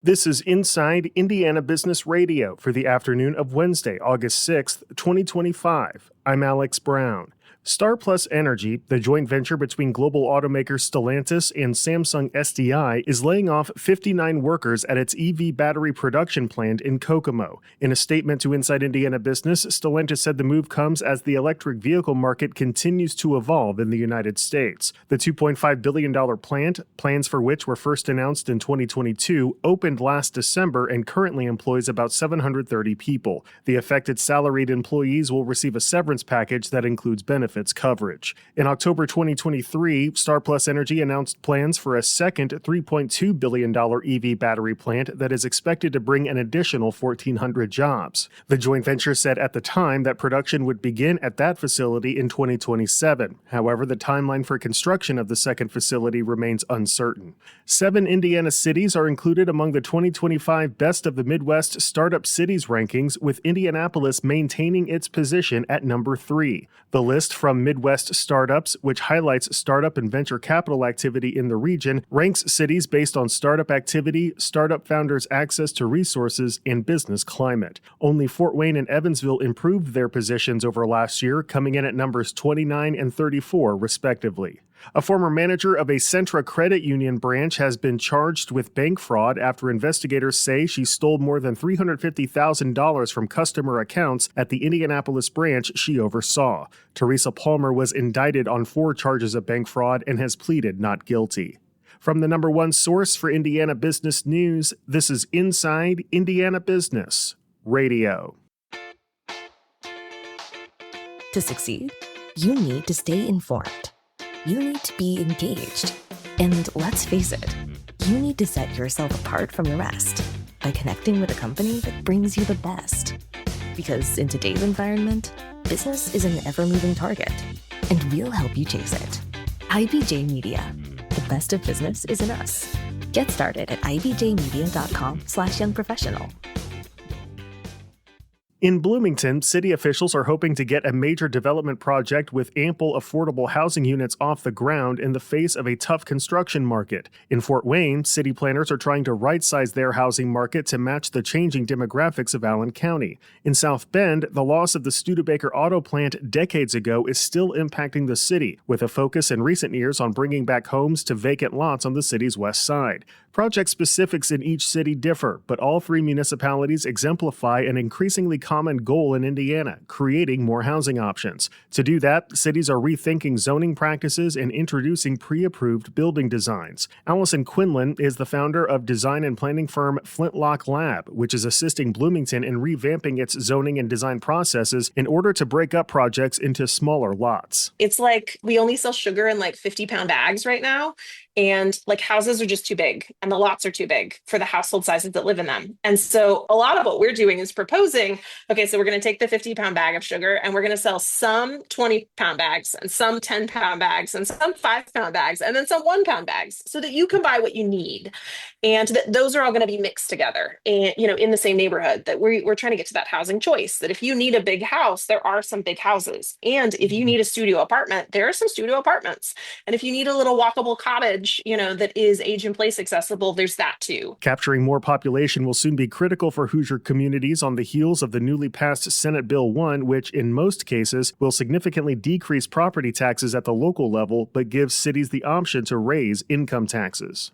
This is Inside Indiana Business Radio for the afternoon of Wednesday, August 6th, 2025. I'm Alex Brown. StarPlus Energy, the joint venture between global automakers Stellantis and Samsung SDI, is laying off 59 workers at its EV battery production plant in Kokomo. In a statement to Inside Indiana Business, Stellantis said the move comes as the electric vehicle market continues to evolve in the United States. The $2.5 billion plant, plans for which were first announced in 2022, opened last December and currently employs about 730 people. The affected salaried employees will receive a severance package that includes benefits coverage. In October 2023, StarPlus Energy announced plans for a second $3.2 billion EV battery plant that is expected to bring an additional 1,400 jobs. The joint venture said at the time that production would begin at that facility in 2027. However, the timeline for construction of the second facility remains uncertain. 7 Indiana cities are included among the 2025 Best of the Midwest Startup Cities rankings, with Indianapolis maintaining its position at number 3. The list from Midwest Startups, which highlights startup and venture capital activity in the region, ranks cities based on startup activity, startup founders' access to resources, and business climate. Only Fort Wayne and Evansville improved their positions over last year, coming in at numbers 29 and 34, respectively. A former manager of a Centra credit union branch has been charged with bank fraud after investigators say she stole more than $350,000 from customer accounts at the Indianapolis branch she oversaw. Teresa Palmer was indicted on 4 charges of bank fraud and has pleaded not guilty. From the number one source for Indiana business news, this is Inside Indiana Business Radio. To succeed, you need to stay informed. You need to be engaged. And let's face it, you need to set yourself apart from the rest by connecting with a company that brings you the best. Because in today's environment, business is an ever-moving target, and we'll help you chase it. IBJ Media. The best of business is in us. Get started at ibjmedia.com/youngprofessional. In Bloomington, city officials are hoping to get a major development project with ample affordable housing units off the ground in the face of a tough construction market. In Fort Wayne, city planners are trying to right-size their housing market to match the changing demographics of Allen County. In South Bend, the loss of the Studebaker auto plant decades ago is still impacting the city, with a focus in recent years on bringing back homes to vacant lots on the city's west side. Project specifics in each city differ, but all 3 municipalities exemplify an increasingly common goal in Indiana: creating more housing options. To do that, cities are rethinking zoning practices and introducing pre-approved building designs. Allison Quinlan is the founder of design and planning firm Flintlock Lab, which is assisting Bloomington in revamping its zoning and design processes in order to break up projects into smaller lots. It's like we only sell sugar in like 50-pound bags right now. And like houses are just too big and the lots are too big for the household sizes that live in them. And so a lot of what we're doing is proposing, okay, so we're going to take the 50-pound bag of sugar and we're going to sell some 20-pound bags and some 10-pound bags and some 5-pound bags and then some 1-pound bags so that you can buy what you need. And that those are all going to be mixed together and, in the same neighborhood, that we're trying to get to that housing choice, that if you need a big house, there are some big houses. And if you need a studio apartment, there are some studio apartments. And if you need a little walkable cottage, that is age and place accessible, there's that too. Capturing more population will soon be critical for Hoosier communities on the heels of the newly passed Senate Bill 1, which in most cases will significantly decrease property taxes at the local level, but gives cities the option to raise income taxes.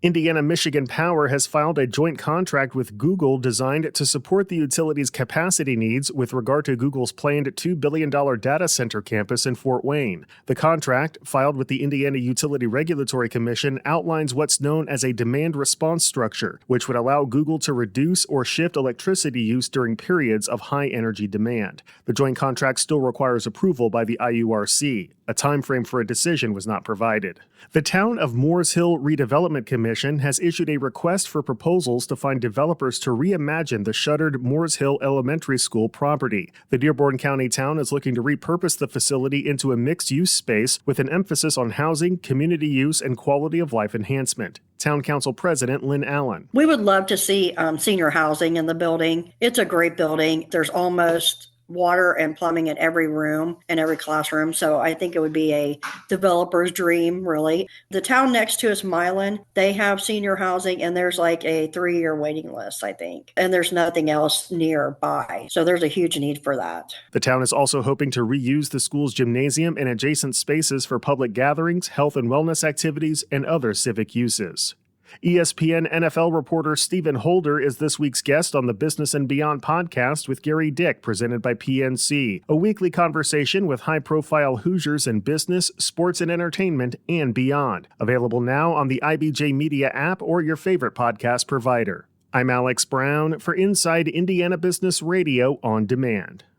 Indiana-Michigan Power has filed a joint contract with Google designed to support the utility's capacity needs with regard to Google's planned $2 billion data center campus in Fort Wayne. The contract, filed with the Indiana Utility Regulatory Commission, outlines what's known as a demand response structure, which would allow Google to reduce or shift electricity use during periods of high energy demand. The joint contract still requires approval by the IURC. A time frame for a decision was not provided. The Town of Moores Hill Redevelopment Commission has issued a request for proposals to find developers to reimagine the shuttered Moores Hill Elementary School property. The Dearborn County town is looking to repurpose the facility into a mixed-use space with an emphasis on housing, community use, and quality of life enhancement. Town Council President Lynn Allen. We would love to see senior housing in the building. It's a great building. There's almost water and plumbing in every room, in every classroom. So I think it would be a developer's dream, really. The town next to us, Milan, they have senior housing, and there's like a 3-year waiting list, I think. And there's nothing else nearby. So there's a huge need for that. The town is also hoping to reuse the school's gymnasium and adjacent spaces for public gatherings, health and wellness activities, and other civic uses. ESPN NFL reporter Stephen Holder is this week's guest on the Business and Beyond podcast with Gary Dick, presented by PNC, a weekly conversation with high-profile Hoosiers in business, sports and entertainment, and beyond. Available now on the IBJ Media app or your favorite podcast provider. I'm Alex Brown for Inside Indiana Business Radio on Demand.